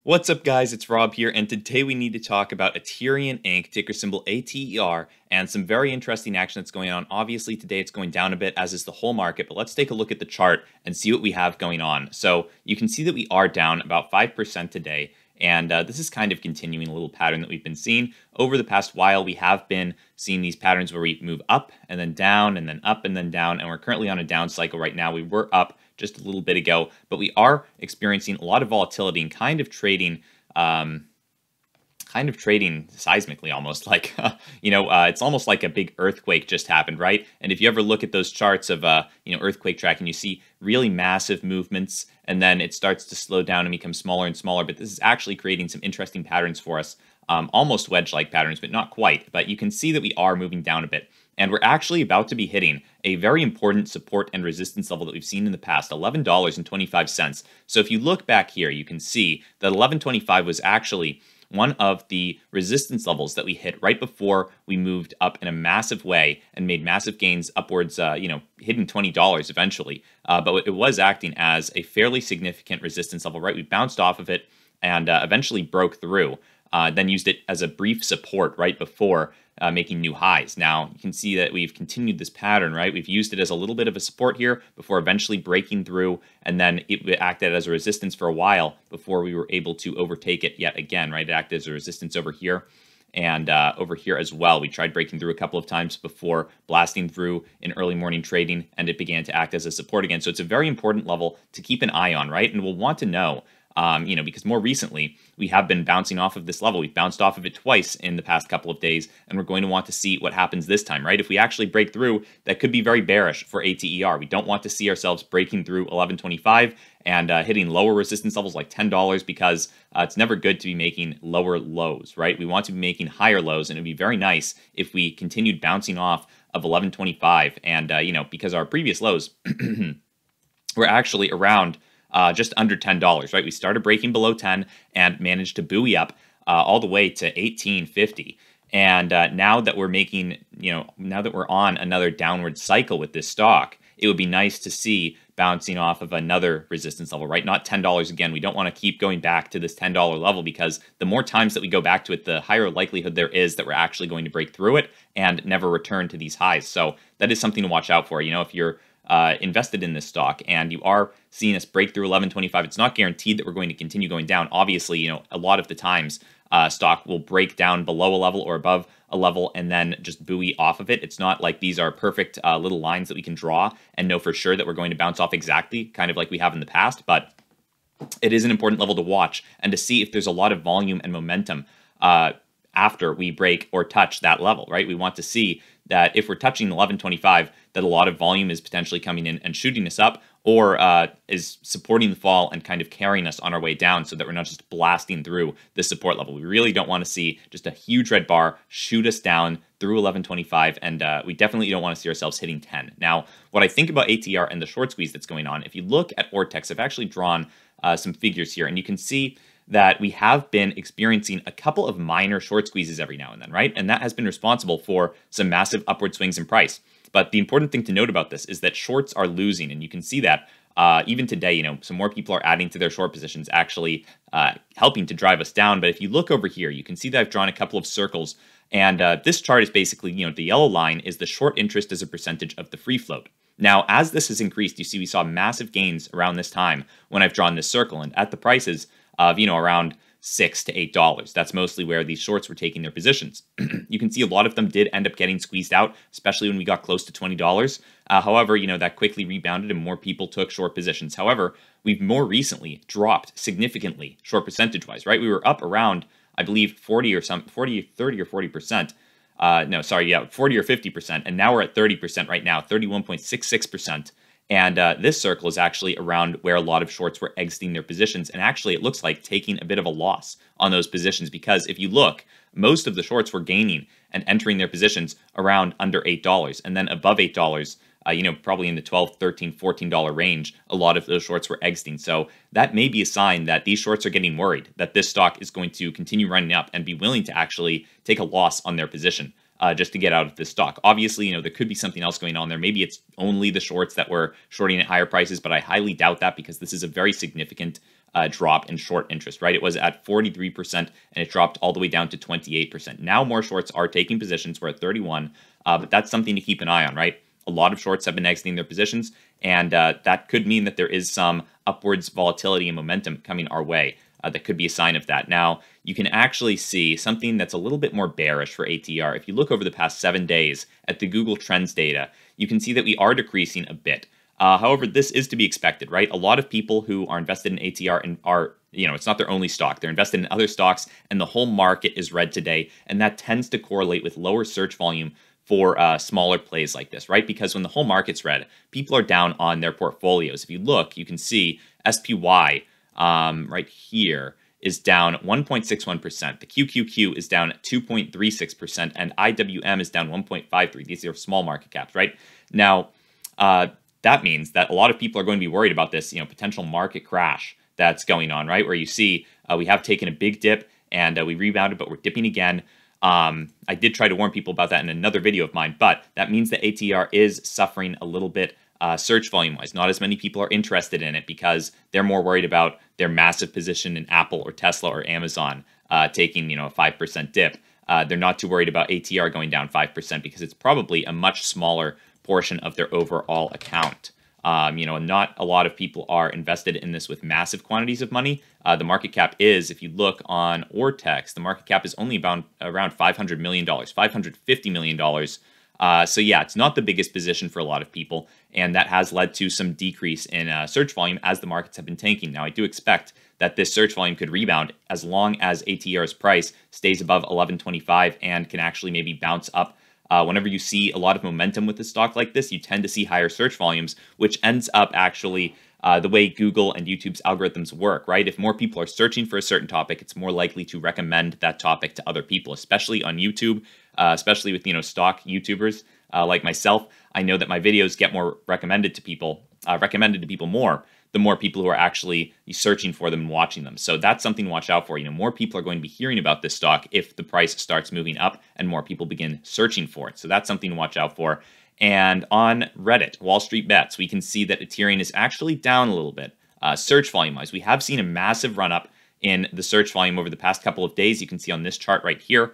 What's up, guys? It's Rob here, and today we need to talk about Ethereum Inc., ticker symbol ATER, and some very interesting action that's going on. Obviously, today it's going down a bit, as is the whole market, but let's take a look at the chart and see what we have going on. So you can see that we are down about 5% today, and this is kind of continuing a little pattern that we've been seeing. Over the past while, we have been seeing these patterns where we move up and then down and then up and then down, and we're currently on a down cycle right now. We were up just a little bit ago, but we are experiencing a lot of volatility and kind of trading seismically, almost like, it's almost like a big earthquake just happened, right? And if you ever look at those charts of, earthquake tracking, you see really massive movements, and then it starts to slow down and become smaller and smaller. But this is actually creating some interesting patterns for us, almost wedge-like patterns, but not quite. But you can see that we are moving down a bit. And we're actually about to be hitting a very important support and resistance level that we've seen in the past, $11.25. So if you look back here, you can see that $11.25 was actually one of the resistance levels that we hit right before we moved up in a massive way and made massive gains upwards, hitting $20 eventually. But it was acting as a fairly significant resistance level, right? We bounced off of it and eventually broke through, then used it as a brief support right before making new highs. Now, you can see that we've continued this pattern, right? We've used it as a little bit of a support here before eventually breaking through, and then it acted as a resistance for a while before we were able to overtake it yet again, right? It acted as a resistance over here and over here as well. We tried breaking through a couple of times before blasting through in early morning trading, and it began to act as a support again. So it's a very important level to keep an eye on, right? And we'll want to know, because more recently we have been bouncing off of this level. We've bounced off of it twice in the past couple of days, and we're going to want to see what happens this time, right? If we actually break through, that could be very bearish for ATER. We don't want to see ourselves breaking through 11.25 and hitting lower resistance levels like $10 because it's never good to be making lower lows, right? We want to be making higher lows, and it'd be very nice if we continued bouncing off of 11.25 and, because our previous lows were actually around just under $10, right? We started breaking below 10 and managed to buoy up all the way to 18.50. And now that we're making, now that we're on another downward cycle with this stock, it would be nice to see bouncing off of another resistance level, right? Not $10 again. We don't want to keep going back to this $10 level because the more times that we go back to it, the higher likelihood there is that we're actually going to break through it and never return to these highs. So that is something to watch out for. If you're invested in this stock and you are seeing us break through 11.25, it's not guaranteed that we're going to continue going down. Obviously, a lot of the times stock will break down below a level or above a level and then just buoy off of it. It's not like these are perfect little lines that we can draw and know for sure that we're going to bounce off exactly, kind of like we have in the past, but it is an important level to watch and to see if there's a lot of volume and momentum after we break or touch that level, right? We want to see that if we're touching 11.25, that a lot of volume is potentially coming in and shooting us up, or is supporting the fall and kind of carrying us on our way down so that we're not just blasting through the support level. We really don't want to see just a huge red bar shoot us down through 11.25, and we definitely don't want to see ourselves hitting 10. Now, what I think about ATR and the short squeeze that's going on, if you look at Ortex, I've actually drawn some figures here, and you can see that we have been experiencing a couple of minor short squeezes every now and then, right? And that has been responsible for some massive upward swings in price. But the important thing to note about this is that shorts are losing, and you can see that even today, some more people are adding to their short positions, actually helping to drive us down. But if you look over here, you can see that I've drawn a couple of circles, and this chart is basically, the yellow line is the short interest as a percentage of the free float. Now, as this has increased, you see we saw massive gains around this time when I've drawn this circle, and at the prices of, around $6 to $8. That's mostly where these shorts were taking their positions. You can see a lot of them did end up getting squeezed out, especially when we got close to $20. However, that quickly rebounded and more people took short positions. However, we've more recently dropped significantly short percentage-wise, right? We were up around, I believe, 30 or 40%. 40 or 50%, and now we're at 30% right now, 31.66%. And this circle is actually around where a lot of shorts were exiting their positions. And actually, it looks like taking a bit of a loss on those positions because if you look, most of the shorts were gaining and entering their positions around under $8. And then above $8, probably in the $12, $13, $14 range, a lot of those shorts were exiting. So that may be a sign that these shorts are getting worried that this stock is going to continue running up and be willing to actually take a loss on their position. Just to get out of this stock. Obviously, there could be something else going on there. Maybe it's only the shorts that were shorting at higher prices, but I highly doubt that because this is a very significant drop in short interest, right? It was at 43% and it dropped all the way down to 28%. Now more shorts are taking positions. We're at 31, but that's something to keep an eye on, right? A lot of shorts have been exiting their positions, and that could mean that there is some upwards volatility and momentum coming our way. That could be a sign of that. Now, you can actually see something that's a little bit more bearish for ATR. If you look over the past 7 days at the Google Trends data, you can see that we are decreasing a bit. However, this is to be expected, right? A lot of people who are invested in ATR and are, it's not their only stock. They're invested in other stocks, and the whole market is red today, and that tends to correlate with lower search volume for smaller plays like this, right? Because when the whole market's red, people are down on their portfolios. If you look, you can see SPY right here is down 1.61%. The QQQ is down 2.36%, and IWM is down 1.53. These are small market caps, right? Now, that means that a lot of people are going to be worried about this, potential market crash that's going on, right? Where you see we have taken a big dip and we rebounded, but we're dipping again. I did try to warn people about that in another video of mine, but that means that ATR is suffering a little bit search volume-wise. Not as many people are interested in it because they're more worried about their massive position in Apple or Tesla or Amazon taking, a 5% dip. They're not too worried about ATR going down 5% because it's probably a much smaller portion of their overall account. Not a lot of people are invested in this with massive quantities of money. The market cap is, if you look on Ortex, the market cap is only about around $500 million, $550 million. So yeah, it's not the biggest position for a lot of people, and that has led to some decrease in search volume as the markets have been tanking. Now, I do expect that this search volume could rebound as long as ATR's price stays above 11.25 and can actually maybe bounce up. Whenever you see a lot of momentum with a stock like this, you tend to see higher search volumes, which ends up actually the way Google and YouTube's algorithms work, right? If more people are searching for a certain topic, it's more likely to recommend that topic to other people, especially on YouTube, especially with, stock YouTubers like myself. I know that my videos get more recommended to people more, the more people who are actually searching for them and watching them. So that's something to watch out for. More people are going to be hearing about this stock if the price starts moving up and more people begin searching for it. So that's something to watch out for. And on Reddit, Wall Street Bets, we can see that Ethereum is actually down a little bit. Search volume-wise, we have seen a massive run-up in the search volume over the past couple of days. You can see on this chart right here,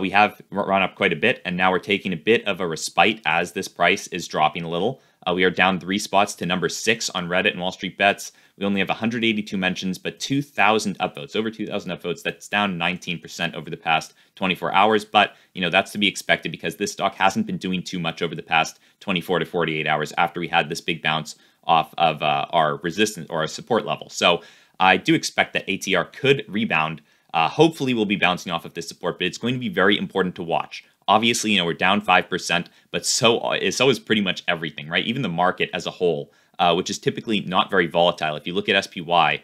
we have run up quite a bit, and now we're taking a bit of a respite as this price is dropping a little. We are down 3 spots to number 6 on Reddit and Wall Street Bets. We only have 182 mentions, but 2,000 upvotes, over 2,000 upvotes. That's down 19% over the past 24 hours. But, that's to be expected because this stock hasn't been doing too much over the past 24 to 48 hours after we had this big bounce off of our resistance or our support level. So I do expect that ATR could rebound. Hopefully we'll be bouncing off of this support, but it's going to be very important to watch. Obviously, we're down 5%, but so is pretty much everything, right? Even the market as a whole, which is typically not very volatile. If you look at SPY,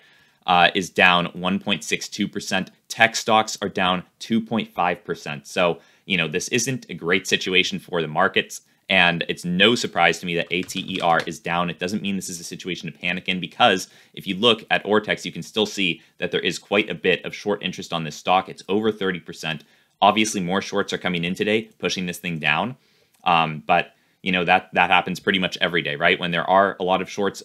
is down 1.62%. Tech stocks are down 2.5%. So, this isn't a great situation for the markets, and it's no surprise to me that ATER is down. It doesn't mean this is a situation to panic in because if you look at Ortex, you can still see that there is quite a bit of short interest on this stock. It's over 30%. Obviously, more shorts are coming in today, pushing this thing down. But that happens pretty much every day, right? When there are a lot of shorts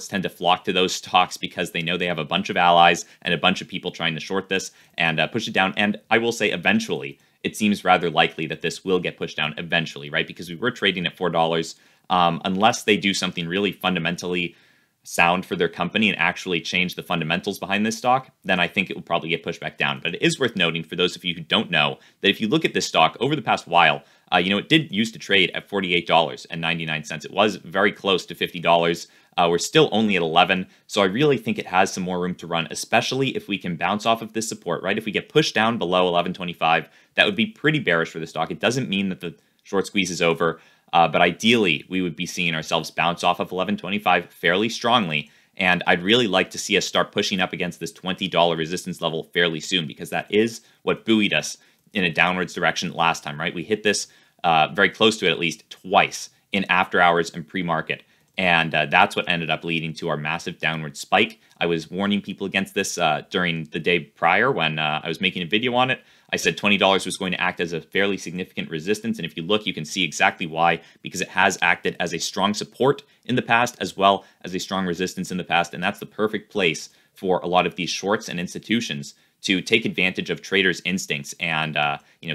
tend to flock to those stocks because they know they have a bunch of allies and a bunch of people trying to short this and push it down. And I will say eventually, it seems rather likely that this will get pushed down eventually, right? Because we were trading at $4. Unless they do something really fundamentally sound for their company and actually change the fundamentals behind this stock, then I think it will probably get pushed back down. But it is worth noting for those of you who don't know that if you look at this stock over the past while, it did used to trade at $48.99. It was very close to $50. We're still only at 11, so I really think it has some more room to run, especially if we can bounce off of this support, right? If we get pushed down below 11.25, that would be pretty bearish for the stock. It doesn't mean that the short squeeze is over. But ideally, we would be seeing ourselves bounce off of 11.25 fairly strongly, and I'd really like to see us start pushing up against this $20 resistance level fairly soon because that is what buoyed us in a downwards direction last time, right? We hit this very close to it at least twice in after hours and pre-market, and that's what ended up leading to our massive downward spike. I was warning people against this during the day prior when I was making a video on it. I said $20 was going to act as a fairly significant resistance, and if you look, you can see exactly why, because it has acted as a strong support in the past as well as a strong resistance in the past, and that's the perfect place for a lot of these shorts and institutions to take advantage of traders' instincts and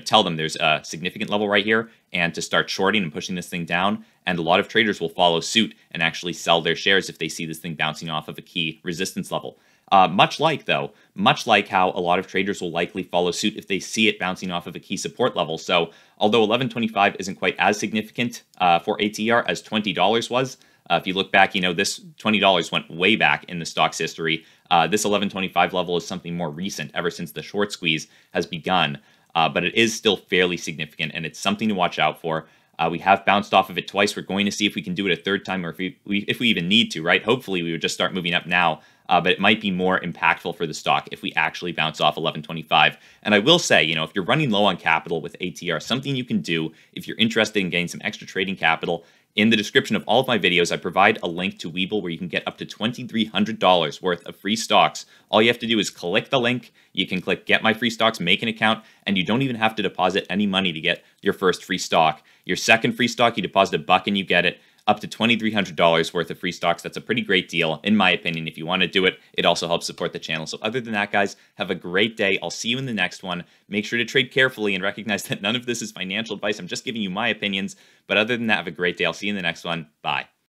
tell them there's a significant level right here, and to start shorting and pushing this thing down. And a lot of traders will follow suit and actually sell their shares if they see this thing bouncing off of a key resistance level. Much like how a lot of traders will likely follow suit if they see it bouncing off of a key support level. So although 11.25 isn't quite as significant for ATR as $20 was, if you look back, this $20 went way back in the stock's history. This 11.25 level is something more recent, ever since the short squeeze has begun. But it is still fairly significant, and it's something to watch out for. We have bounced off of it twice. We're going to see if we can do it a third time, or if we even need to, right? Hopefully, we would just start moving up now. But it might be more impactful for the stock if we actually bounce off 11.25. And I will say, if you're running low on capital with ATR, something you can do if you're interested in getting some extra trading capital. In the description of all of my videos, I provide a link to Webull where you can get up to $2,300 worth of free stocks. All you have to do is click the link. You can click Get My Free Stocks, make an account, and you don't even have to deposit any money to get your first free stock. Your second free stock, you deposit $1 and you get it. Up to $2,300 worth of free stocks. That's a pretty great deal, in my opinion. If you want to do it, it also helps support the channel. So other than that, guys, have a great day. I'll see you in the next one. Make sure to trade carefully and recognize that none of this is financial advice. I'm just giving you my opinions. But other than that, have a great day. I'll see you in the next one. Bye.